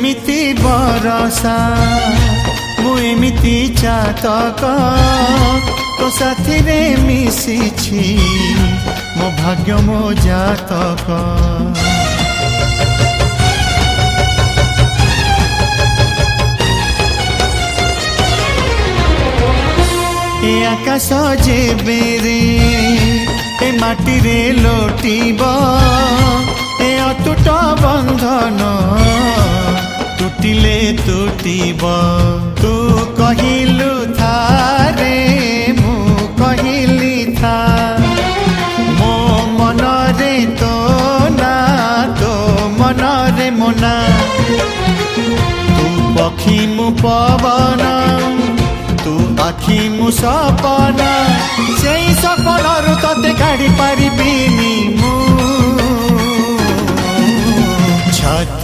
एमिति बरसा मु एमिति चातक तो साथी रे मिशिछि मो भाग्य मो जातक। ए आकाश जेबेरे ए माटी रे लोटिब ए अतुट बंधन टूटिले टूटिब। तू कहिलु थारे मु कहिली था मो मन रे तो ना तो मन रे मोना। तू पक्षी मु पवन तू आखि मु सपना से सपन तते काढ़ी पारिबिनी मु छाती।